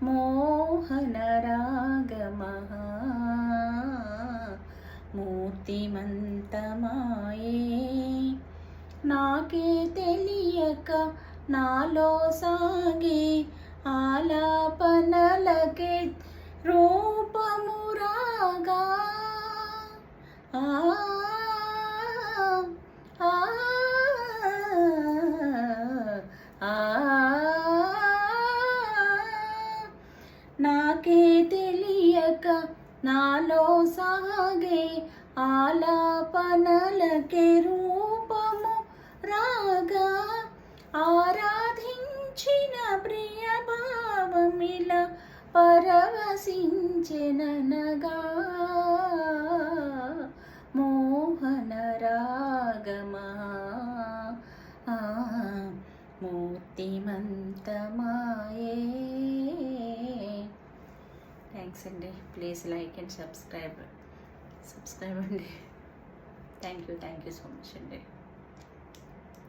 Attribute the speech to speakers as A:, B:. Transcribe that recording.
A: మోహన రాగమహా మూర్తిమంతమాయే నాకే తెలియక నాలో సాగే ఆలాపనలకే రూపము రాగా ఆ ఆ ఆ నాకే తెలియక నాలో సాగే ఆలాపనలకే రూపము రాగా ఆరాధించిన ప్రియ భావమిలా పరవశించెననగా మోహన రాగమా మూర్తిమంతమాయే. థ్యాంక్స్ అండి. ప్లీజ్ లైక్ అండ్ సబ్స్క్రైబ్ అండి. థ్యాంక్ యూ సో మచ్ అండి.